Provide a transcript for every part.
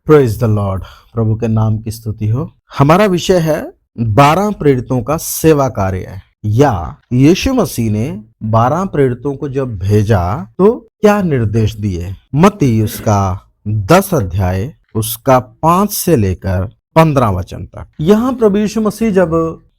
Praise the Lord. प्रभु के नाम की स्तुति हो। हमारा विषय है 12 प्रेरितों का सेवा कार्य, या यीशु मसीह ने 12 प्रेरितों को जब भेजा तो क्या निर्देश दिए। मत्ती उसका 10 अध्याय उसका 5 से लेकर 15 वचन तक। यहाँ प्रभु यीशु मसीह जब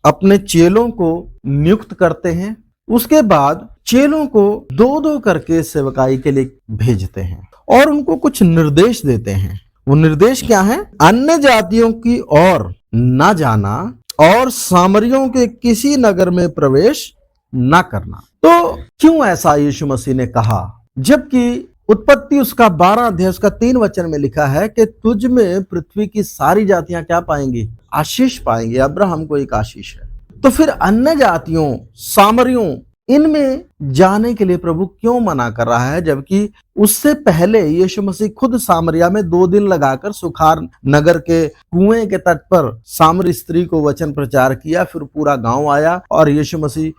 अपने चेलों को नियुक्त करते हैं, उसके बाद चेलों को दो दो करके सेवकाई के लिए भेजते हैं और उनको कुछ निर्देश देते हैं। वो निर्देश क्या है? अन्य जातियों की ओर न जाना और सामरियों के किसी नगर में प्रवेश न करना। तो क्यों ऐसा यीशु मसीह ने कहा, जबकि उत्पत्ति उसका 12 अध्याय उसका 3 वचन में लिखा है कि तुझ में पृथ्वी की सारी जातियां क्या पाएंगी? आशीष पाएंगे। अब्राहम को एक आशीष है। तो फिर अन्य जातियों, सामरियों, इनमें जाने के लिए प्रभु क्यों मना कर रहा है, जबकि उससे पहले यीशु मसीह खुद सामरिया में 2 दिन लगाकर सुखार नगर के कुएं के तट पर सामरी स्त्री को वचन प्रचार किया। फिर पूरा गांव आया और यीशु मसीह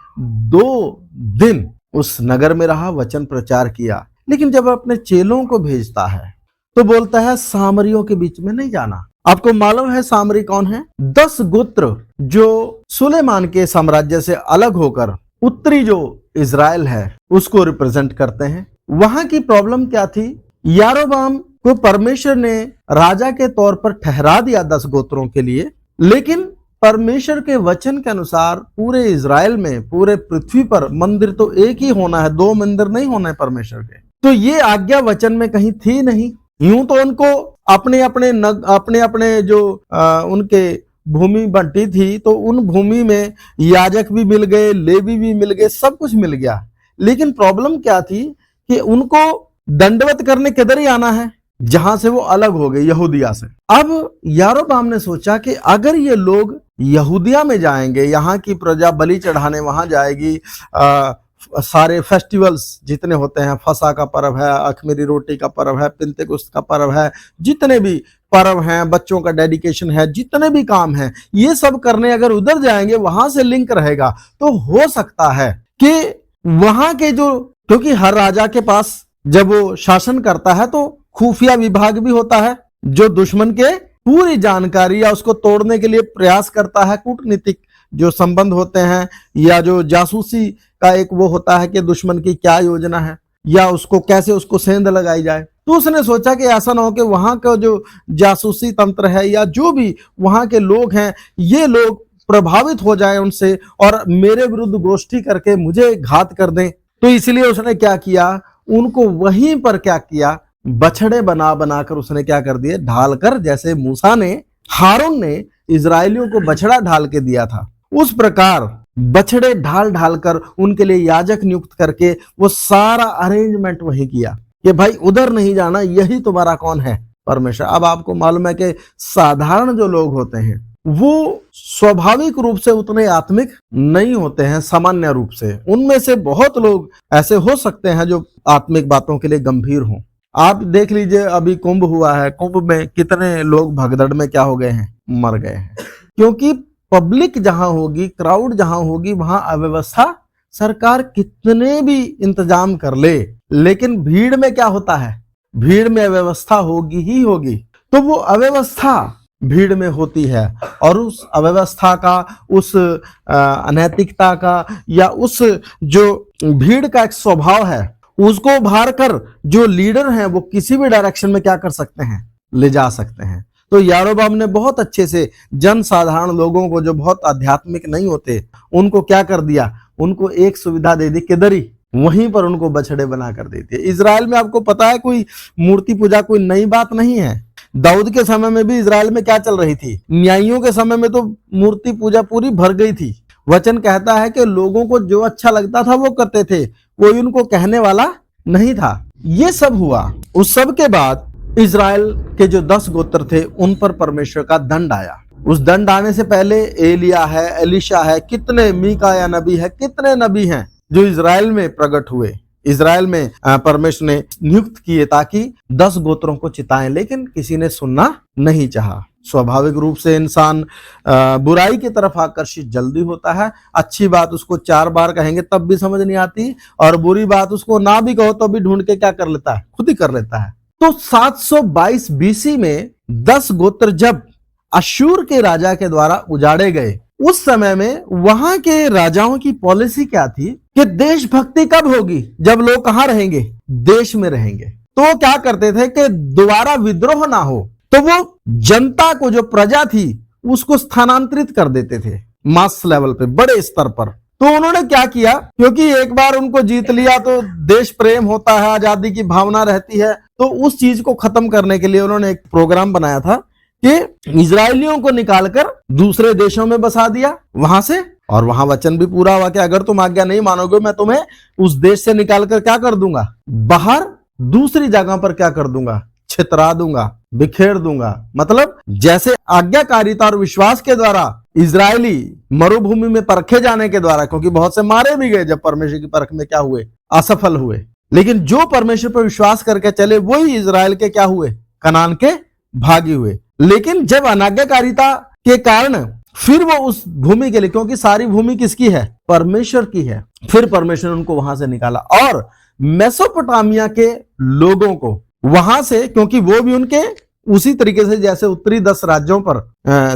2 दिन उस नगर में रहा, वचन प्रचार किया। लेकिन जब अपने चेलों को भेजता है तो बोलता है सामरियों के बीच में नहीं जाना। आपको मालूम है सामरी कौन है? 10 गोत्र जो सुलेमान के साम्राज्य से अलग होकर उत्तरी जो इजराइल है उसको रिप्रेजेंट करते हैं। वहां की प्रॉब्लम क्या थी? यारोबाम को परमेश्वर ने राजा के तौर पर ठहरा दिया 10 गोत्रों के लिए, लेकिन परमेश्वर के वचन के अनुसार पूरे इजराइल में, पूरे पृथ्वी पर मंदिर तो एक ही होना है, 2 मंदिर नहीं होना है परमेश्वर के। तो ये आज्ञा वचन में कहीं थी नहीं। यूं तो उनको अपने अपने जो उनके भूमि बंटी थी, तो उन भूमि में याजक भी मिल गए, लेवी भी मिल गए, सब कुछ मिल गया। लेकिन प्रॉब्लम क्या थी कि उनको दंडवत करने किधर ही आना है, जहां से वो अलग हो गए, यहूदिया से। अब यारोबाम ने सोचा कि अगर ये लोग यहूदिया में जाएंगे, यहाँ की प्रजा बलि चढ़ाने वहां जाएगी, सारे फेस्टिवल्स जितने होते हैं, फसा का पर्व है, अखमीरी रोटी का पर्व है, पिंतेकुस्त का पर्व है, जितने भी पर्व हैं, बच्चों का डेडिकेशन है, जितने भी काम हैं, ये सब करने अगर उधर जाएंगे, वहां से लिंक रहेगा, तो हो सकता है कि वहां के जो, क्योंकि हर राजा के पास जब वो शासन करता है तो खुफिया विभाग भी होता है जो दुश्मन के पूरी जानकारी या उसको तोड़ने के लिए प्रयास करता है। कूटनीतिक जो संबंध होते हैं या जो जासूसी का एक वो होता है कि दुश्मन की क्या योजना है या उसको कैसे उसको सेंध लगाई जाए। तो उसने सोचा कि ऐसा ना हो कि वहां का जो जासूसी तंत्र है या जो भी वहां के लोग हैं, ये लोग प्रभावित हो जाए उनसे और मेरे विरुद्ध गोष्ठी करके मुझे घात कर दें। तो इसलिए उसने क्या किया, उनको वहीं पर क्या किया, बछड़े बनाकर उसने क्या कर दिए, ढालकर, जैसे मूसा ने, हारून ने इजरायलियों को बछड़ा ढाल के दिया था, उस प्रकार बछड़े ढाल कर उनके लिए याजक नियुक्त करके वो सारा अरेंजमेंट वही किया कि भाई उधर नहीं जाना, यही तुम्हारा कौन है? परमेश्वर। अब आपको मालूम है कि साधारण जो लोग होते हैं वो स्वाभाविक रूप से उतने आत्मिक नहीं होते हैं। सामान्य रूप से उनमें से बहुत लोग ऐसे हो सकते हैं जो आत्मिक बातों के लिए गंभीर हों। आप देख लीजिए, अभी कुंभ हुआ है, कुंभ में कितने लोग भगदड़ में क्या हो गए हैं, मर गए हैं। क्योंकि पब्लिक जहां होगी, क्राउड जहां होगी, वहां अव्यवस्था, सरकार कितने भी इंतजाम कर ले, लेकिन भीड़ में क्या होता है, भीड़ में अव्यवस्था होगी ही होगी। तो वो अव्यवस्था भीड़ में होती है और उस अव्यवस्था का, उस अनैतिकता का या उस जो भीड़ का एक स्वभाव है, उसको उभार कर जो लीडर हैं वो किसी भी डायरेक्शन में क्या कर सकते हैं, ले जा सकते हैं। तो यारोबाम ने बहुत अच्छे से जन साधारण लोगों को, जो बहुत आध्यात्मिक नहीं होते, उनको क्या कर दिया, उनको एक सुविधा दे दी, किधर ही, वहीं पर उनको बछड़े बना कर देते। इजराइल में आपको पता है कोई मूर्ति पूजा कोई नई बात नहीं है। दाऊद के समय में भी इजराइल में क्या चल रही थी, न्यायियों के समय में तो मूर्ति पूजा पूरी भर गई थी। वचन कहता है कि लोगों को जो अच्छा लगता था वो करते थे, कोई उनको कहने वाला नहीं था। ये सब हुआ। उस सब के बाद इजराइल के जो 10 गोत्र थे उन पर परमेश्वर का दंड आया। उस दंड आने से पहले एलिया है, एलिशा है, कितने मीकाया नबी है, कितने नबी हैं जो इजराइल में प्रकट हुए, इजराइल में परमेश्वर ने नियुक्त किए ताकि 10 गोत्रों को चिताएं, लेकिन किसी ने सुनना नहीं चाहा। स्वाभाविक रूप से इंसान बुराई की तरफ आकर्षित जल्दी होता है। अच्छी बात उसको 4 बार कहेंगे तब भी समझ नहीं आती, और बुरी बात उसको ना भी कहो तो भी ढूंढ के क्या कर लेता है, खुद ही कर लेता है। तो 722 बीसी में 10 गोत्र जब अशूर के राजा के द्वारा उजाड़े गए, उस समय में वहां के राजाओं की पॉलिसी क्या थी कि देशभक्ति कब होगी? जब लोग कहां रहेंगे? देश में रहेंगे। तो वो क्या करते थे कि दोबारा विद्रोह ना हो, तो वो जनता को, जो प्रजा थी, उसको स्थानांतरित कर देते थे मास लेवल पे, बड़े स्तर पर। तो उन्होंने क्या किया, क्योंकि एक बार उनको जीत लिया तो देश प्रेम होता है, आजादी की भावना रहती है, तो उस चीज को खत्म करने के लिए उन्होंने एक प्रोग्राम बनाया था कि इजरायलियों को निकालकर दूसरे देशों में बसा दिया वहां से, और वहां वचन भी पूरा हुआ कि अगर तुम आज्ञा नहीं मानोगे, मैं तुम्हें उस देश से निकालकर क्या कर दूंगा? बाहर दूसरी जगह पर क्या कर दूंगा? छितरा दूंगा, बिखेर दूंगा। मतलब जैसे आज्ञाकारिता और विश्वास के द्वारा इजरायली मरुभूमि में परखे जाने के द्वारा, क्योंकि बहुत से मारे भी गए जब परमेश्वर की परख में क्या हुए? असफल हुए। लेकिन जो परमेश्वर पर विश्वास करके चले वही इजराइल के क्या हुए? कनान के भागी हुए। लेकिन जब अनाज्ञाकारिता के कारण फिर वो उस भूमि के लिए, क्योंकि सारी भूमि किसकी है? परमेश्वर की है, फिर परमेश्वर ने उनको वहां से निकाला और मेसोपोटामिया के लोगों को वहां से, क्योंकि वो भी उनके उसी तरीके से जैसे उत्तरी 10 राज्यों पर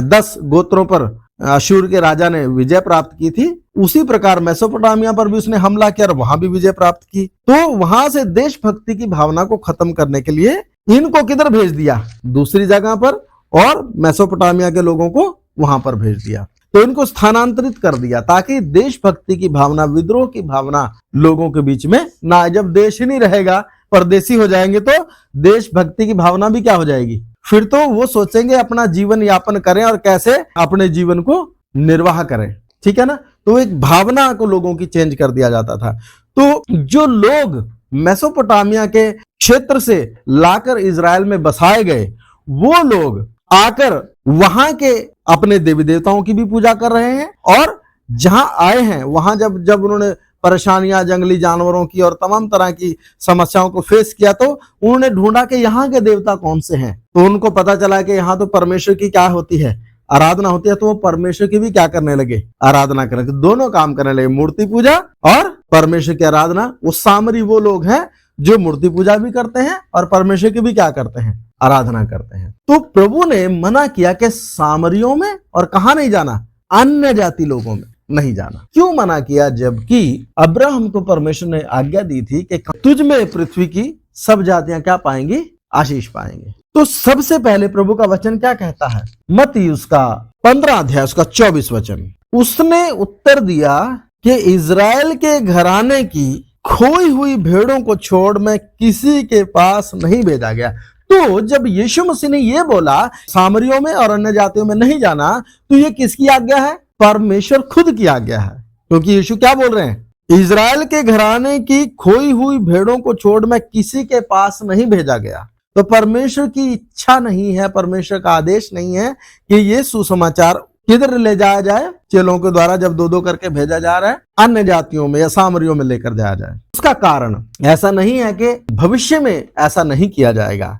10 गोत्रों पर अशूर के राजा ने विजय प्राप्त की थी, उसी प्रकार मेसोपोटामिया पर भी उसने हमला किया और वहां भी विजय प्राप्त की। तो वहां से देशभक्ति की भावना को खत्म करने के लिए इनको किधर भेज दिया? दूसरी जगह पर, और मेसोपोटामिया के लोगों को वहां पर भेज दिया। तो इनको स्थानांतरित कर दिया ताकि देशभक्ति की भावना, विद्रोह की भावना लोगों के बीच में ना आए। जब देश ही नहीं रहेगा, परदेसी हो जाएंगे, तो देशभक्ति की भावना भी क्या हो जाएगी? फिर तो वो सोचेंगे अपना जीवन यापन करें और कैसे अपने जीवन को निर्वाह करें। ठीक है ना? तो एक भावना को लोगों की चेंज कर दिया जाता था। तो जो लोग मेसोपोटामिया के क्षेत्र से लाकर इजराइल में बसाए गए, वो लोग आकर वहां के अपने देवी देवताओं की भी पूजा कर रहे हैं, और जहां आए हैं वहां जब उन्होंने परेशानियां, जंगली जानवरों की और तमाम तरह की समस्याओं को फेस किया, तो उन्होंने ढूंढा कि यहाँ के देवता कौन से हैं। तो उनको पता चला कि यहाँ तो परमेश्वर की क्या होती है? आराधना होती है। तो वो परमेश्वर की भी क्या करने लगे? आराधना करने लगे। दोनों काम करने लगे, मूर्ति पूजा और परमेश्वर की आराधना। वो सामरी वो लोग हैं जो मूर्ति पूजा भी करते हैं और परमेश्वर की भी क्या करते हैं? आराधना करते हैं। तो प्रभु ने मना किया कि सामरियों में और कहां नहीं जाना? अन्य जाति लोगों में नहीं जाना। क्यों मना किया? जबकि अब्राहम को परमेश्वर ने आज्ञा दी थी कि तुझ में पृथ्वी की सब जातियां क्या पाएंगी? आशीष पाएंगे। तो सबसे पहले प्रभु का वचन क्या कहता है? मत्ती उसका 15 अध्याय उसका 24 वचन, उसने उत्तर दिया कि इजराइल के घराने की खोई हुई भेड़ों को छोड़ मैं किसी के पास नहीं भेजा गया। तो जब यीशु मसीह ने ये बोला सामरियों में और अन्य जातियों में नहीं जाना, तो ये किसकी आज्ञा है? परमेश्वर खुद की आज्ञा है। क्योंकि यीशु क्या बोल रहे हैं? इजराइल के घराने की खोई हुई भेड़ों को छोड़ मैं किसी के पास नहीं भेजा गया। तो परमेश्वर की इच्छा नहीं है, परमेश्वर का आदेश नहीं है कि ये सुसमाचार किधर ले जाया जाए? चेलों के द्वारा जब दो करके भेजा जा रहा है, अन्य जातियों में या सामरियों में लेकर जाया जाए। उसका कारण ऐसा नहीं है कि भविष्य में ऐसा नहीं किया जाएगा,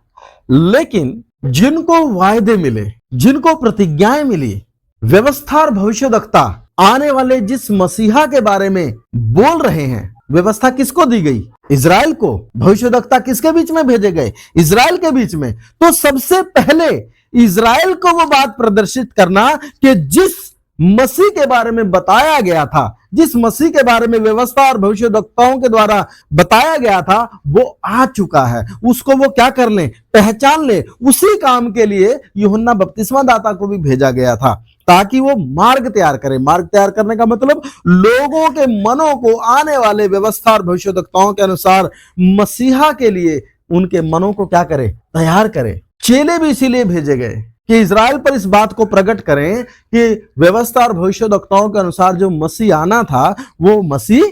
लेकिन जिनको वायदे मिले, जिनको प्रतिज्ञाएं मिली, व्यवस्था और भविष्यवक्ता आने वाले जिस मसीहा के बारे में बोल रहे हैं, व्यवस्था किसको दी गई? इजराइल को। भविष्यवक्ता किसके बीच में भेजे गए? इजराइल के बीच में। तो सबसे पहले इजराइल को वो बात प्रदर्शित करना कि जिस मसीह के बारे में बताया गया था, जिस मसीह के बारे में व्यवस्था और भविष्यवक्ताओं के द्वारा बताया गया था, वो आ चुका है। उसको वो क्या कर ले? पहचान ले। उसी काम के लिए यूहन्ना बपतिस्मा दाता को भी भेजा गया था, ताकि वो मार्ग तैयार करे। मार्ग तैयार करने का मतलब लोगों के मनों को आने वाले व्यवस्था और भविष्यवक्ताओं के अनुसार मसीहा के लिए उनके मनों को क्या करे? तैयार करे। चेले भी इसीलिए भेजे गए कि इजराइल पर इस बात को प्रकट करें कि व्यवस्था और भविष्यवक्ताओं के अनुसार जो मसीह आना था, वो मसीह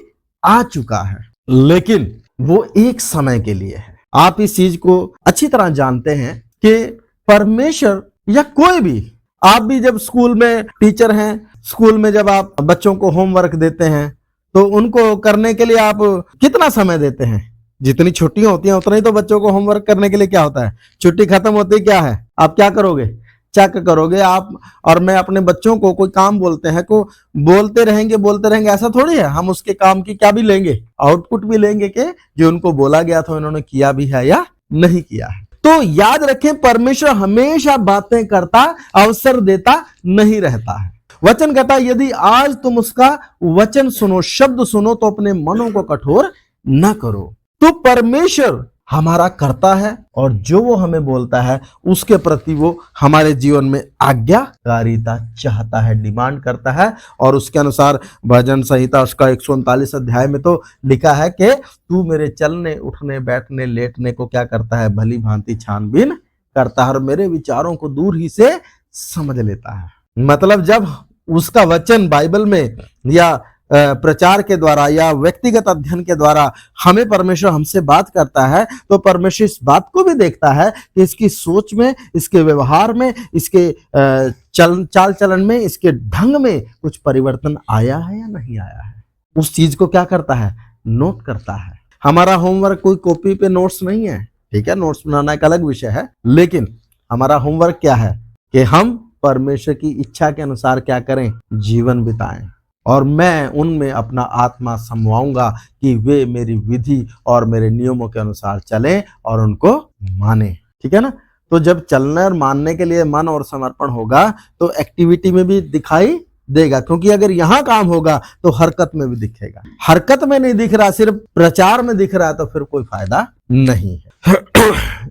आ चुका है, लेकिन वो एक समय के लिए है। आप इस चीज को अच्छी तरह जानते हैं कि परमेश्वर या कोई भी, आप भी जब स्कूल में टीचर हैं, स्कूल में जब आप बच्चों को होमवर्क देते हैं, तो उनको करने के लिए आप कितना समय देते हैं? जितनी छुट्टियां होती हैं उतना ही तो बच्चों को होमवर्क करने के लिए क्या होता है? छुट्टी खत्म होती क्या है? आप क्या करोगे? चेक करोगे आप। और मैं अपने बच्चों को कोई काम बोलते हैं को बोलते रहेंगे, ऐसा थोड़ी है। हम उसके काम की क्या भी लेंगे? आउटपुट भी लेंगे कि जो उनको बोला गया था उन्होंने किया भी है या नहीं किया है। तो याद रखें, परमेश्वर हमेशा बातें करता, अवसर देता नहीं रहता है। वचन कहता है यदि आज तुम उसका वचन सुनो, शब्द सुनो, तो अपने मनों को कठोर न करो। तो परमेश्वर हमारा करता है और जो वो हमें बोलता है उसके प्रति वो हमारे जीवन में आज्ञाकारिता चाहता है, डिमांड करता है। और उसके अनुसार भजन संहिता उसका 139 अध्याय में तो लिखा है कि तू मेरे चलने उठने बैठने लेटने को क्या करता है, भली भांति छानबीन करता है और मेरे विचारों को दूर ही से समझ लेता है। मतलब जब उसका वचन बाइबल में या प्रचार के द्वारा या व्यक्तिगत अध्ययन के द्वारा हमें परमेश्वर हमसे बात करता है, तो परमेश्वर इस बात को भी देखता है कि इसकी सोच में, इसके व्यवहार में, इसके चाल चलन में, इसके ढंग में कुछ परिवर्तन आया है या नहीं आया है। उस चीज को क्या करता है, नोट करता है। हमारा होमवर्क कोई कॉपी पे नोट्स नहीं है, ठीक है, नोट्स बनाना एक अलग विषय है, लेकिन हमारा होमवर्क क्या है कि हम परमेश्वर की इच्छा के अनुसार क्या करें, जीवन बिताएं। और मैं उनमें अपना आत्मा समवाऊंगा कि वे मेरी विधि और मेरे नियमों के अनुसार चलें और उनको माने, ठीक है ना। तो जब चलने और मानने के लिए मन और समर्पण होगा तो एक्टिविटी में भी दिखाई देगा, क्योंकि अगर यहाँ काम होगा तो हरकत में भी दिखेगा। हरकत में नहीं दिख रहा, सिर्फ प्रचार में दिख रहा है, तो फिर कोई फायदा नहीं है।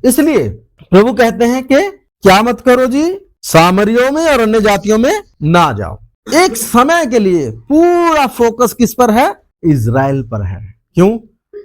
इसलिए प्रभु कहते हैं कि क्या मत करो जी, सामरियों में और अन्य जातियों में ना जाओ। एक समय के लिए पूरा फोकस किस पर है, इज़राइल पर है। क्यों?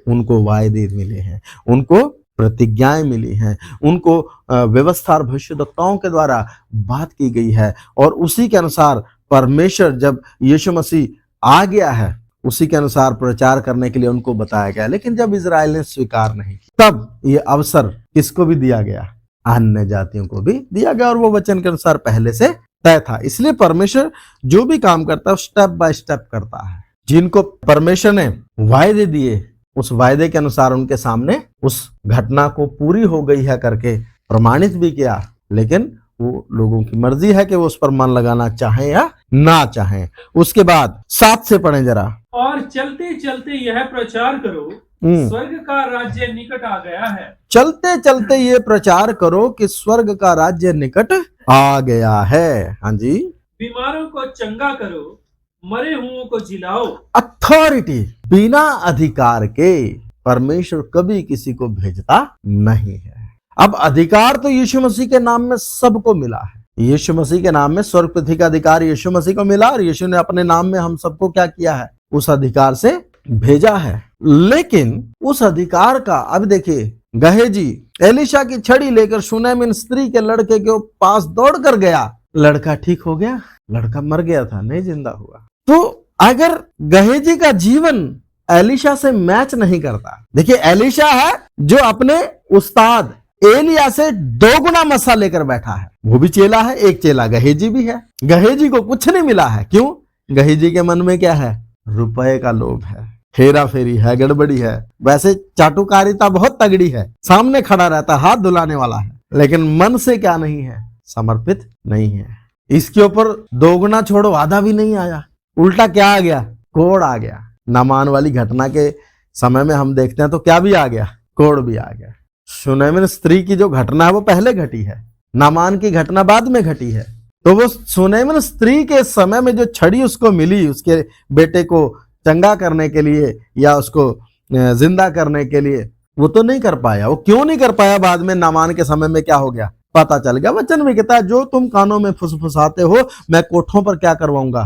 उनको वायदे मिले हैं, उनको प्रतिज्ञाएं मिली हैं, उनको व्यवस्था और भविष्यद्वक्ताओं के द्वारा बात की गई है और उसी के अनुसार परमेश्वर जब यीशु मसीह आ गया है उसी के अनुसार प्रचार करने के लिए उनको बताया गया। लेकिन जब इज़राइल ने स्वीकार नहीं किया, तब ये अवसर किसको भी दिया गया, अन्य जातियों को भी दिया गया, और वो वचन के अनुसार पहले से तय था। इसलिए परमेश्वर जो भी काम करता है स्टेप बाय स्टेप करता है। जिनको परमेश्वर ने वायदे दिए उस वायदे के अनुसार उनके सामने उस घटना को पूरी हो गई है करके प्रमाणित भी किया। लेकिन वो लोगों की मर्जी है कि वो उस पर मन लगाना चाहें या ना चाहें। उसके बाद 7 से पढ़ें जरा। और चलते चलते यह प्रचार करो, स्वर्ग का राज्य निकट आ गया है। चलते चलते ये प्रचार करो कि स्वर्ग का राज्य निकट आ गया है। हाँ जी। बीमारों को चंगा करो, मरे हुओं को जिलाओ। अथॉरिटी, बिना अधिकार के परमेश्वर कभी किसी को भेजता नहीं है। अब अधिकार तो यीशु मसीह के नाम में सबको मिला है। यीशु मसीह के नाम में स्वर्ग पृथ्वी का अधिकार यीशु मसीह को मिला और यीशु ने अपने नाम में हम सबको क्या किया है, उस अधिकार से भेजा है। लेकिन उस अधिकार का, अब देखिए, गहेजी एलिशा की छड़ी लेकर शूनेमिन स्त्री के लड़के के पास दौड़ कर गया, लड़का ठीक हो गया, लड़का मर गया था, नहीं जिंदा हुआ। तो अगर गहेजी का जीवन एलिशा से मैच नहीं करता, देखिए एलिशा है जो अपने उस्ताद एलिया से 2 गुना मसा लेकर बैठा है, वो भी चेला है, एक चेला गहेजी भी है। गहेजी को कुछ नहीं मिला है, क्यों? गहेजी के मन में क्या है, रुपए का लोभ है, हेरा फेरी है, गड़बड़ी है। वैसे चाटुकारिता बहुत तगड़ी है, सामने खड़ा रहता, हाथ धुलाने वाला है, लेकिन मन से क्या नहीं है, समर्पित नहीं है। इसके ऊपर 2 गुना छोड़ो, आधा भी नहीं आया, उल्टा क्या आ गया, कोड़ आ गया। नामान वाली घटना के समय में हम देखते हैं तो क्या भी आ गया, कोड़ भी आ गया। शूनेमिन स्त्री की जो घटना है वो पहले घटी है, नामान की घटना बाद में घटी है। तो वो शूनेमिन स्त्री के समय में जो छड़ी उसको मिली उसके बेटे को चंगा करने के लिए या उसको जिंदा करने के लिए, वो तो नहीं कर पाया। वो क्यों नहीं कर पाया? बाद में नामान के समय में क्या हो गया, पता चल गया। वचन में कहता है जो तुम कानों में फुसफुसाते हो मैं कोठों पर क्या करवाऊंगा,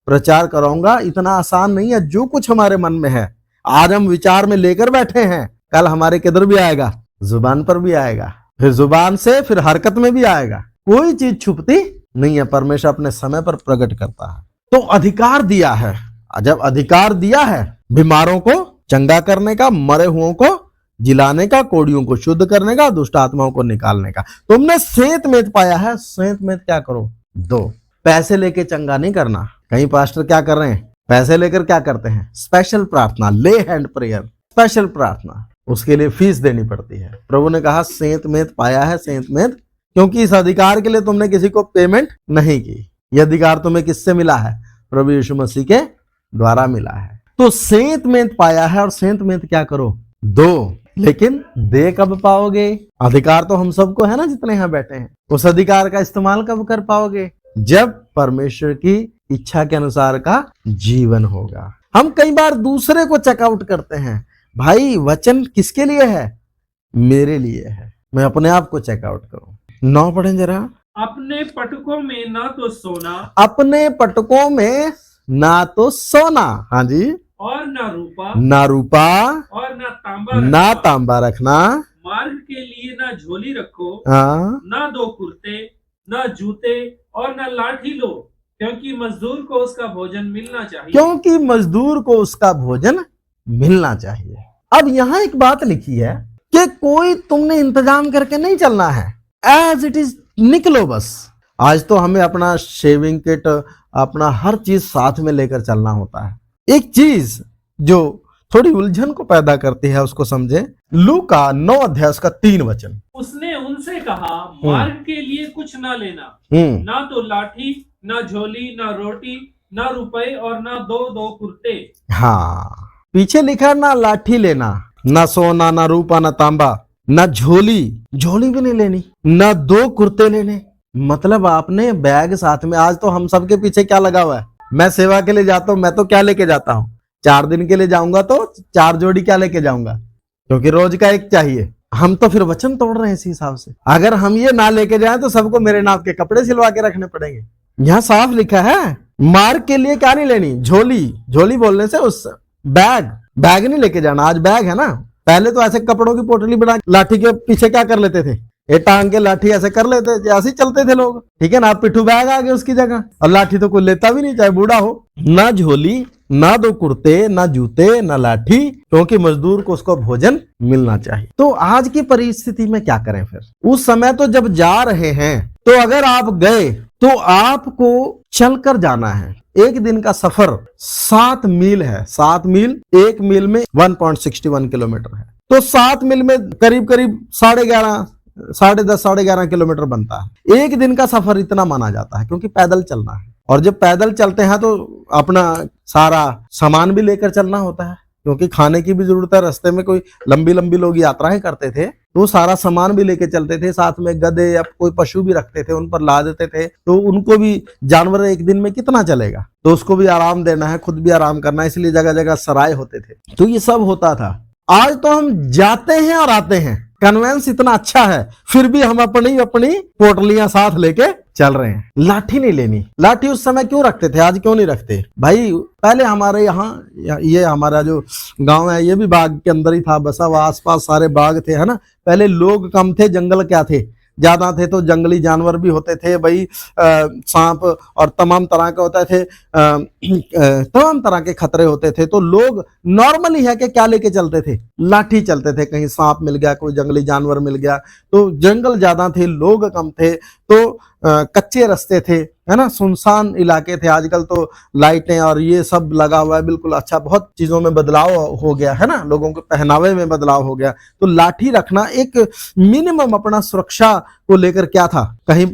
प्रचार कराऊंगा। इतना आसान नहीं है। जो कुछ हमारे मन में है, आज हम विचार में लेकर बैठे हैं, कल हमारे किधर भी आएगा, जुबान पर भी आएगा, फिर जुबान से फिर हरकत में भी आएगा। कोई चीज छुपती नहीं है, परमेश्वर अपने समय पर प्रकट करता है। तो अधिकार दिया है, जब अधिकार दिया है बीमारों को चंगा करने का, मरे हुओं को जिलाने का, कोड़ियों को शुद्ध करने का, दुष्ट आत्माओं को निकालने का, तुमने सेंत मेत पाया है, सेंत मेत क्या करो, दो। पैसे लेके चंगा नहीं करना। कई पास्टर क्या कर रहे हैं, पैसे लेकर क्या करते हैं, स्पेशल प्रार्थना, ले हैंड प्रेयर, स्पेशल प्रार्थना, उसके लिए फीस देनी पड़ती है। प्रभु ने कहा सेंत मेत पाया है, सेंत मेत, क्योंकि इस अधिकार के लिए तुमने किसी को पेमेंट नहीं की। यह अधिकार तुम्हें किससे मिला है, प्रभु यीशु मसीह के द्वारा मिला है। तो सेंत मेत पाया है, और सेंत मेत क्या करो, दो। लेकिन दे कब पाओगे? अधिकार तो हम सबको है ना, जितने यहाँ बैठे हैं। उस अधिकार का इस्तेमाल कब कर पाओगे? जब परमेश्वर की इच्छा के अनुसार का जीवन होगा। हम कई बार दूसरे को चेकआउट करते हैं, भाई वचन किसके लिए है? मेरे लिए है, मैं अपने आप को चेकआउट करूं। 9 पढ़ें जरा। अपने पटकों में ना तो सोना, अपने पटकों में ना तो सोना, हाँ जी, और ना रूपा, ना रूपा, और ना ना तांबा रखना, मार्ग के लिए ना झोली रखो, हाँ, ना 2 कुर्ते, ना जूते, और ना लाठी लो, क्योंकि मजदूर को उसका भोजन मिलना चाहिए। क्योंकि मजदूर को उसका भोजन मिलना चाहिए। अब यहां एक बात लिखी है कि कोई तुमने इंतजाम करके नहीं चलना है, एज इट इज निकलो बस। आज तो हमें अपना शेविंग किट, अपना हर चीज साथ में लेकर चलना होता है। एक चीज जो थोड़ी उलझन को पैदा करती है उसको समझे। लूका 9 अध्याय का 3 वचन। उसने उनसे कहा, मार्ग के लिए कुछ ना लेना, ना तो लाठी, ना झोली, ना रोटी, ना रुपए, और ना 2 कुर्ते। हाँ, पीछे लिखा ना लाठी लेना, ना सोना, ना रूपा, ना तांबा, ना झोली, झोली भी नहीं लेनी, ना 2 कुर्ते लेने। मतलब आपने बैग साथ में, आज तो हम सबके पीछे क्या लगा हुआ है, मैं सेवा के लिए जाता हूं, मैं तो क्या लेके जाता हूं, 4 दिन के लिए जाऊंगा तो 4 जोड़ी क्या लेके जाऊंगा, क्योंकि रोज का एक चाहिए। हम तो फिर वचन तोड़ रहे हैं इसी हिसाब से। अगर हम ये ना लेके जाएं तो सबको मेरे नाप के कपड़े सिलवा के रखने पड़ेंगे। यहाँ साफ लिखा है, मार्ग के लिए क्या नहीं लेनी, झोली, झोली बोलने से उस बैग, बैग नहीं लेके जाना। आज बैग है ना, पहले तो ऐसे कपड़ों की पोटली बना लाठी के पीछे क्या कर लेते थे, ये टांग के लाठी ऐसे कर लेते थे, ऐसे ही चलते थे लोग, ठीक है ना। आप पिट्ठू बैग आ गए उसकी जगह, और लाठी तो कोई लेता भी नहीं, चाहे बूढ़ा हो। ना झोली, ना 2 कुर्ते, ना जूते, ना लाठी, क्योंकि मजदूर को उसको भोजन मिलना चाहिए। तो आज की परिस्थिति में क्या करें फिर? उस समय तो जब जा रहे हैं, तो अगर आप गए तो आपको चलकर जाना है। एक दिन का सफर 7 मील है, 7 मील, 1 मील में 1.61 किलोमीटर है, तो 7 मील में करीब करीब 11.5, 10.5, 11.5 किलोमीटर बनता है। एक दिन का सफर इतना माना जाता है, क्योंकि पैदल चलना है। और जब पैदल चलते हैं तो अपना सारा सामान भी लेकर चलना होता है, क्योंकि खाने की भी जरूरत है। रास्ते में कोई लंबी लंबी लोग यात्राएं करते थे तो सारा सामान भी लेके चलते थे, साथ में गधे या कोई पशु भी रखते थे, उन पर ला देते थे। तो उनको भी, जानवर एक दिन में कितना चलेगा, तो उसको भी आराम देना है, खुद भी आराम करना है, इसलिए जगह जगह सराय होते थे। तो ये सब होता था। आज तो हम जाते हैं और आते हैं, कन्वेंस इतना अच्छा है, फिर भी हम अपनी अपनी पोटलियां साथ लेके चल रहे हैं। लाठी नहीं लेनी। लाठी उस समय क्यों रखते थे, आज क्यों नहीं रखते भाई? पहले हमारे यहाँ, ये हमारा जो गांव है ये भी बाग के अंदर ही था बसा हुआ, आसपास सारे बाग थे, है ना। पहले लोग कम थे, जंगल क्या थे, ज्यादा थे, तो जंगली जानवर भी होते थे भाई, सांप और तमाम तरह के होते थे, तमाम तरह के खतरे होते थे। तो लोग नॉर्मली है कि क्या लेके चलते थे, लाठी चलते थे। कहीं सांप मिल गया, कोई जंगली जानवर मिल गया, तो जंगल ज्यादा थे, लोग कम थे, तो कच्चे रास्ते थे, है ना, सुनसान इलाके थे। आजकल तो लाइटें और ये सब लगा हुआ है, बिल्कुल अच्छा, बहुत चीजों में बदलाव हो गया है ना, लोगों के पहनावे में बदलाव हो गया। तो लाठी रखना एक मिनिमम अपना सुरक्षा को लेकर क्या था। कहीं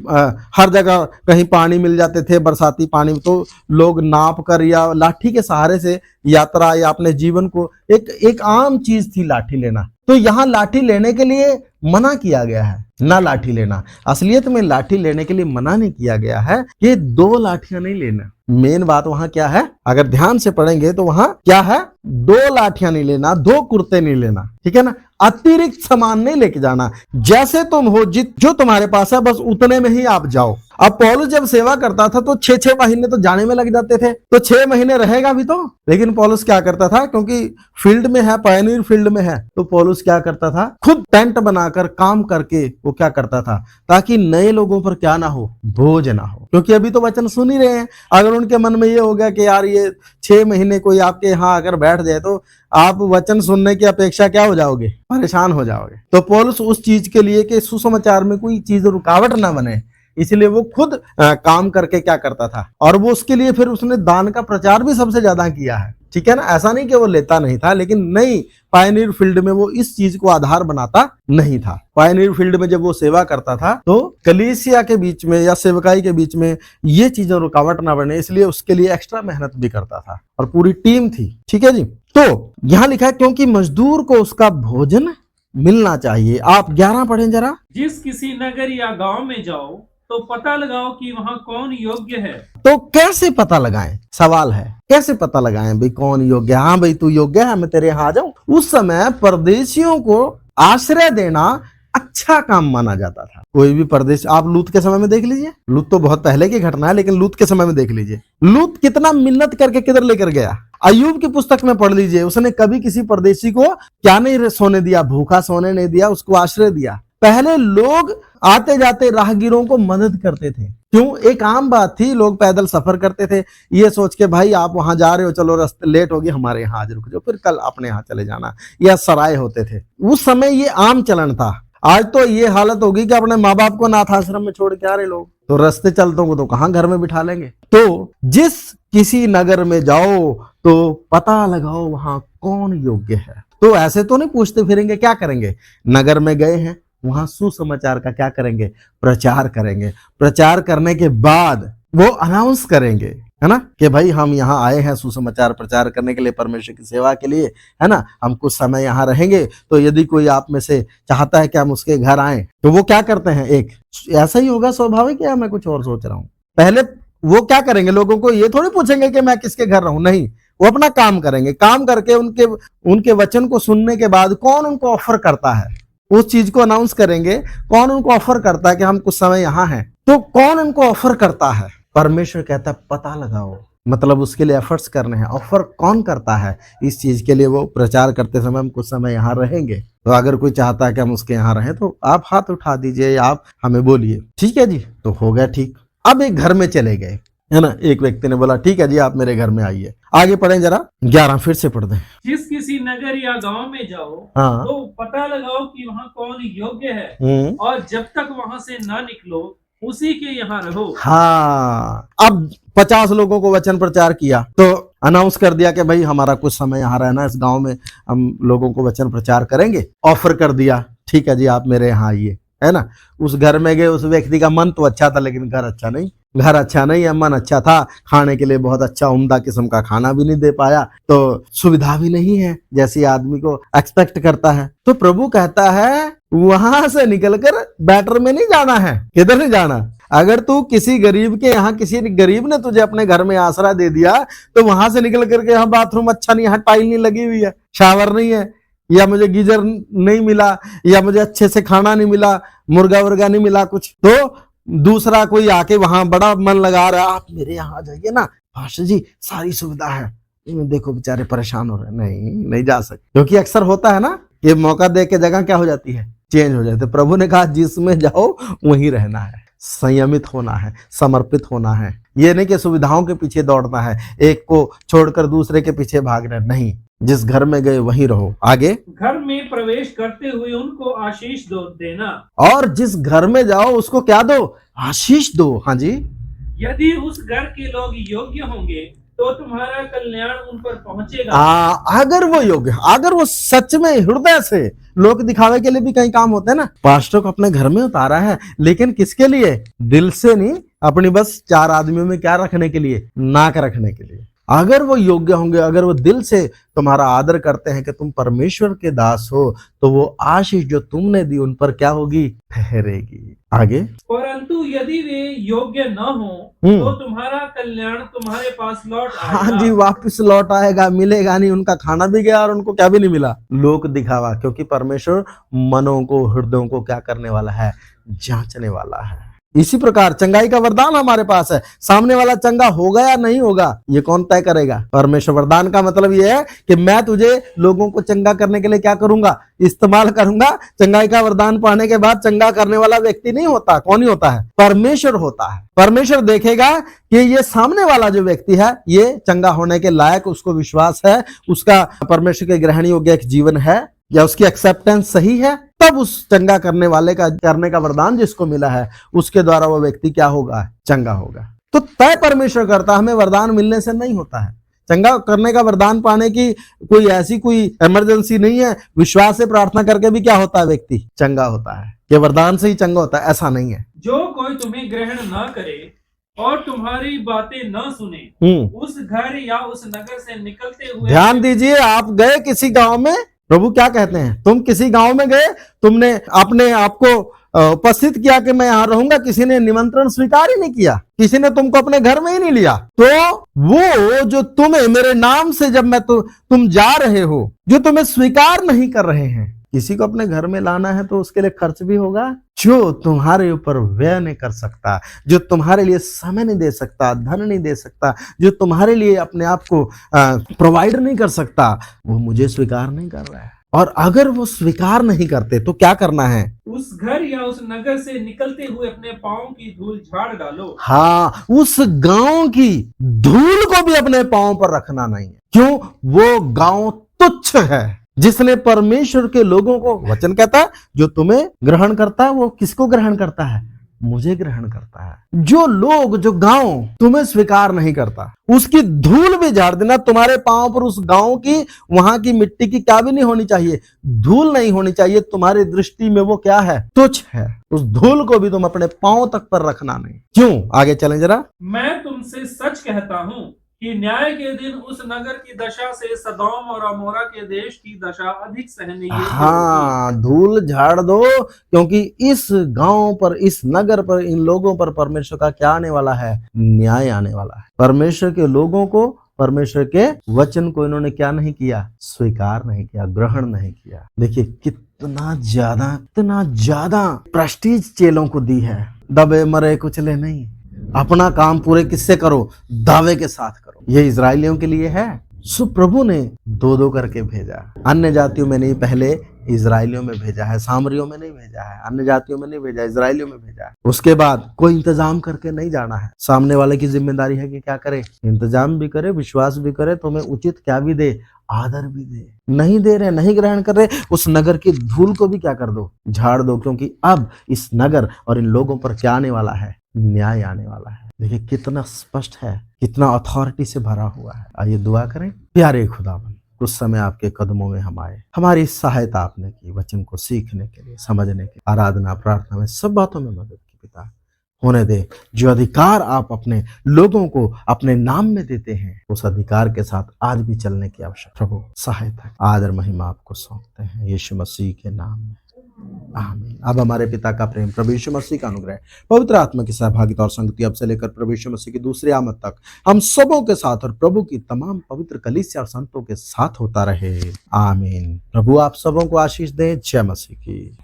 हर जगह कहीं पानी मिल जाते थे, बरसाती पानी, तो लोग नाप कर या लाठी के सहारे से यात्रा या अपने जीवन को, एक आम चीज थी लाठी लेना। तो यहाँ लाठी लेने के लिए मना किया गया है, ना लाठी लेना। असलियत में लाठी लेने के लिए मना नहीं किया गया है कि 2 लाठियां नहीं लेना। मेन बात वहां क्या है, अगर ध्यान से पढ़ेंगे तो वहां क्या है, 2 लाठियां नहीं लेना, 2 कुर्ते नहीं लेना, ठीक है ना। अतिरिक्त सामान नहीं लेके जाना, जैसे तुम हो, जो तुम्हारे पास है बस उतने में ही आप जाओ। अब पौलुस जब सेवा करता था तो 6-6 महीने तो जाने में लग जाते थे, तो 6 महीने रहेगा भी तो। लेकिन पौलुस क्या करता था, क्योंकि फील्ड में है, पायनियर फील्ड में है, तो पौलुस क्या करता था, खुद टेंट बनाकर काम करके वो क्या करता था, ताकि नए लोगों पर क्या ना हो, बोझ ना हो। क्योंकि अभी तो वचन सुन ही रहे हैं। अगर उनके मन में ये हो गया कि यार ये 6 महीने कोई आपके यहाँ आकर बैठ जाए, तो आप वचन सुनने की अपेक्षा क्या हो जाओगे, परेशान हो जाओगे। तो पौलुस उस चीज के लिए कि सुसमाचार में कोई चीज रुकावट ना बने, इसलिए वो खुद काम करके क्या करता था। और वो उसके लिए फिर उसने दान का प्रचार भी सबसे ज्यादा किया है, ठीक है ना। ऐसा नहीं कि वो लेता नहीं था, लेकिन नहीं, पायनियर फील्ड में वो इस चीज को आधार बनाता नहीं था। पायनियर फील्ड में जब वो सेवा करता था तो कलीसिया के बीच में या सेवकाई के बीच में ये चीजें रुकावट ना बने, इसलिए उसके लिए एक्स्ट्रा मेहनत भी करता था, और पूरी टीम थी, ठीक है जी। तो यहां लिखा है, क्योंकि मजदूर को उसका भोजन मिलना चाहिए। आप 11 पढ़ें जरा। जिस किसी नगर या गांव में जाओ तो पता लगाओ कि वहां कौन योग्य है। तो कैसे पता लगाएं, सवाल है कैसे पता लगाएं भाई कौन योग्य है। हाँ भाई तू योग्य है, मैं तेरे यहाँ आ जाऊं। उस समय परदेशियों को आश्रय देना अच्छा काम माना जाता था। कोई भी परदेश, आप लूत के समय में देख लीजिए, लूत तो बहुत पहले की घटना है, लेकिन लूत के समय में देख लीजिए लूत कितना मिन्नत करके किधर लेकर गया। अय्यूब की पुस्तक में पढ़ लीजिए, उसने कभी किसी परदेशी को क्या नहीं सोने दिया, भूखा सोने नहीं दिया, उसको आश्रय दिया। पहले लोग आते जाते राहगीरों को मदद करते थे। क्यों? एक आम बात थी, लोग पैदल सफर करते थे ये सोच के भाई आप वहां जा रहे हो, चलो रास्ते लेट होगी, हमारे यहाँ आज रुक जाओ, फिर कल अपने यहाँ चले जाना, या सराय होते थे। उस समय ये आम चलन था। आज तो ये हालत होगी कि अपने माँ बाप को नाथ आश्रम में छोड़ के आ रहे लोग, तो रास्ते चलतों को तो कहाँ घर में बिठा लेंगे। तो जिस किसी नगर में जाओ तो पता लगाओ वहां कौन योग्य है। तो ऐसे तो नहीं पूछते फिरेंगे, क्या करेंगे? नगर में गए हैं, वहां सुसमाचार का क्या करेंगे? प्रचार करेंगे। प्रचार करने के बाद वो अनाउंस करेंगे, है ना, कि भाई हम यहाँ आए हैं सुसमाचार प्रचार करने के लिए, परमेश्वर की सेवा के लिए, है ना, हम कुछ समय यहाँ रहेंगे। तो यदि कोई आप में से चाहता है कि हम उसके घर आए, तो वो क्या करते हैं? एक ऐसा ही होगा स्वाभाविक, या मैं कुछ और सोच रहा हूँ? पहले वो क्या करेंगे? लोगों को ये थोड़ी पूछेंगे कि मैं किसके घर रहूं, नहीं, वो अपना काम करेंगे। काम करके उनके वचन को सुनने के बाद कौन उनको ऑफर करता है उस चीज को अनाउंस करेंगे। कौन उनको ऑफर करता है कि हम कुछ समय यहाँ हैं, तो कौन उनको ऑफर करता है? परमेश्वर कहता है पता लगाओ, मतलब उसके लिए एफर्ट्स करने हैं। ऑफर कौन करता है इस चीज के लिए? वो प्रचार करते समय हम कुछ समय यहाँ रहेंगे, तो अगर कोई चाहता है कि हम उसके यहाँ रहें तो आप हाथ उठा दीजिए, आप हमें बोलिए, ठीक है जी, तो हो गया ठीक। अब एक घर में चले गए, है ना, एक व्यक्ति ने बोला ठीक है जी आप मेरे घर में आइए। आगे पढ़ें जरा, 11 फिर से पढ़ दें। जिस किसी नगर या गांव में जाओ हाँ। तो पता लगाओ कि वहां कौन योग्य है, और जब तक वहां से ना निकलो उसी के यहाँ रहो। हाँ, अब 50 लोगों को वचन प्रचार किया, तो अनाउंस कर दिया कि भाई हमारा कुछ समय यहाँ रहना, इस गांव में हम लोगों को वचन प्रचार करेंगे। ऑफर कर दिया, ठीक है जी आप मेरे यहाँ आइए, है ना। उस घर में गए, उस व्यक्ति का मन तो अच्छा था लेकिन घर अच्छा नहीं है। मन अच्छा था, खाने के लिए बहुत अच्छा उम्दा किस्म का खाना भी नहीं दे पाया, तो सुविधा भी नहीं है जैसी आदमी को एक्सपेक्ट करता है। तो प्रभु कहता है वहां से निकलकर बेटर में नहीं जाना है। किधर नहीं जाना? अगर तू किसी गरीब के यहाँ, किसी गरीब ने तुझे अपने घर में आसरा दे दिया, तो वहां से निकल करके यहाँ बाथरूम अच्छा नहीं, यहाँ टाइल नहीं लगी हुई है, शावर नहीं है, या मुझे गीजर नहीं मिला, या मुझे अच्छे से खाना नहीं मिला, मुर्गा वर्गा नहीं मिला कुछ, तो दूसरा कोई आके वहां बड़ा मन लगा रहा, आप मेरे यहाँ आ जाइए ना पास्टर जी, सारी सुविधा है। देखो बेचारे परेशान हो रहे, नहीं जा सकते, क्योंकि अक्सर होता है ना कि मौका दे के जगह क्या हो जाती है, चेंज हो जाती है। प्रभु ने कहा जिसमें जाओ वहीं रहना है, संयमित होना है, समर्पित होना है। ये नहीं कि सुविधाओं के पीछे दौड़ना है, एक को छोड़कर दूसरे के पीछे भागना, नहीं, जिस घर में गए वहीं रहो। आगे, घर में प्रवेश करते हुए उनको आशीष देना, और जिस घर में जाओ उसको क्या दो? आशीष दो। हाँ जी, यदि उस घर के लोग योग्य होंगे तो तुम्हारा कल्याण उन पर पहुंचेगा। अगर वो योग्य, अगर वो सच में हृदय से, लोग दिखावे के लिए भी कई काम होते हैं ना, पास्टर को अपने घर में उतारा है, लेकिन किसके लिए? दिल से नहीं, अपनी बस 4 आदमियों में क्या रखने के लिए? नाक रखने के लिए। अगर वो योग्य होंगे, अगर वो दिल से तुम्हारा आदर करते हैं कि तुम परमेश्वर के दास हो, तो वो आशीष जो तुमने दी उन पर क्या होगी? ठहरेगी। आगे, परंतु यदि वे योग्य न हो तो तुम्हारा कल्याण तुम्हारे पास लौट आएगा। हाँ जी, वापस लौट आएगा, मिलेगा नहीं। उनका खाना भी गया और उनको क्या भी नहीं मिला, लोक दिखावा। क्योंकि परमेश्वर मनों को, हृदयों को क्या करने वाला है? जांचने वाला है। इसी प्रकार चंगाई का वरदान हमारे पास है, सामने वाला चंगा होगा या नहीं होगा ये कौन तय करेगा? परमेश्वर। वरदान का मतलब ये है कि मैं तुझे लोगों को चंगा करने के लिए क्या करूंगा? इस्तेमाल करूंगा। चंगाई का वरदान पाने के बाद चंगा करने वाला व्यक्ति नहीं होता, कौन ही होता है? परमेश्वर होता है। परमेश्वर देखेगा कि ये सामने वाला जो व्यक्ति है ये चंगा होने के लायक, उसको विश्वास है, उसका परमेश्वर के ग्रहण योग्य एक जीवन है, या उसकी एक्सेप्टेंस सही है, तब उस चंगा करने वाले का करने का वरदान जिसको मिला है उसके द्वारा वो व्यक्ति क्या होगा? चंगा होगा। तो तय परमेश्वर करता, हमें वरदान मिलने से नहीं होता है। चंगा करने का वरदान पाने की कोई ऐसी कोई इमरजेंसी नहीं है। विश्वास से प्रार्थना करके भी क्या होता है? व्यक्ति चंगा होता है। कि वरदान से ही चंगा होता है, ऐसा नहीं है। जो कोई तुम्हें ग्रहण ना करे और तुम्हारी बातें न सुने, उस घर या उस नगर से निकलते हुए, ध्यान दीजिए, आप गए किसी गांव में, प्रभु क्या कहते हैं, तुम किसी गांव में गए, तुमने अपने आप को उपस्थित किया कि मैं यहां रहूंगा, किसी ने निमंत्रण स्वीकार ही नहीं किया, किसी ने तुमको अपने घर में ही नहीं लिया, तो वो जो तुम्हें मेरे नाम से जब मैं तुम जा रहे हो, जो तुम्हें स्वीकार नहीं कर रहे हैं, किसी को अपने घर में लाना है तो उसके लिए खर्च भी होगा। जो तुम्हारे ऊपर व्यय नहीं कर सकता, जो तुम्हारे लिए समय नहीं दे सकता, धन नहीं दे सकता, जो तुम्हारे लिए अपने आप को प्रोवाइड नहीं कर सकता, वो मुझे स्वीकार नहीं कर रहा है। और अगर वो स्वीकार नहीं करते तो क्या करना है, उस घर या उस नगर से निकलते हुए अपने पांव की धूल झाड़ डालो। हाँ, उस गांव की धूल को भी अपने पांव पर रखना नहीं है। क्यों? वो गांव तुच्छ है, जिसने परमेश्वर के लोगों को, वचन कहता है जो तुम्हें ग्रहण करता है वो किसको ग्रहण करता है, मुझे ग्रहण करता है। जो लोग, जो गांव तुम्हें स्वीकार नहीं करता, उसकी धूल भी झाड़ देना। तुम्हारे पांव पर उस गांव की, वहां की मिट्टी की क्या भी नहीं होनी चाहिए, धूल नहीं होनी चाहिए। तुम्हारी दृष्टि में वो क्या है, तुच्छ है। उस धूल को भी तुम अपने पांव तक पर रखना नहीं। क्यों? आगे चलें जरा। मैं तुमसे सच कहता हूँ कि न्याय के दिन उस नगर की दशा से सदोम और अमोरा के देश की दशा अधिक सहनीय होगी। हाँ, धूल झाड़ दो, क्योंकि इस गांव पर, इस नगर पर, इन लोगों पर परमेश्वर का क्या आने वाला है, न्याय आने वाला है। परमेश्वर के लोगों को, परमेश्वर के वचन को इन्होंने क्या नहीं किया, स्वीकार नहीं किया, ग्रहण नहीं किया। देखिए कितना ज्यादा प्रेस्टीज चेलों को दी है। दबे मरे कुचले नहीं, अपना काम पूरे किससे करो, दावे के साथ करो। ये इजराइलियों के लिए है। सो प्रभु ने दो दो करके भेजा। अन्य जातियों में नहीं, पहले इजराइलियों में भेजा है, सामरियों में नहीं भेजा है, अन्य जातियों में नहीं भेजा, इजराइलियों में भेजा है। उसके बाद कोई इंतजाम करके नहीं जाना है। सामने वाले की जिम्मेदारी है कि क्या करे, इंतजाम भी करे, विश्वास भी करे, तुम्हें उचित क्या भी दे, आदर भी दे। नहीं दे रहे, नहीं ग्रहण कर रहे, उस नगर की धूल को भी क्या कर दो, झाड़ दो, क्योंकि अब इस नगर और इन लोगों पर क्या आने वाला है, न्याय आने वाला है। देखिए कितना स्पष्ट है, कितना अथॉरिटी से भरा हुआ है। आइए दुआ करें। प्यारे खुदावन, कुछ समय आपके कदमों में हम आए, हमारी सहायता आपने की वचन को सीखने के लिए, समझने के, आराधना प्रार्थना में सब बातों में मदद की। पिता होने दे, जो अधिकार आप अपने लोगों को अपने नाम में देते हैं, उस अधिकार के साथ आज भी चलने की आवश्यकता। प्रभु सहायता, आदर महिमा आपको सौंपते हैं यीशु मसीह के नाम में, आमीन। अब हमारे पिता का प्रेम, प्रभु यीशु मसीह का अनुग्रह, पवित्र आत्मा की सहभागिता और संगति अब से लेकर प्रभु यीशु मसीह की दूसरी आमद तक हम सबों के साथ और प्रभु की तमाम पवित्र कलीसिया और संतों के साथ होता रहे, आमीन। प्रभु आप सबों को आशीष दे। जय मसीह की।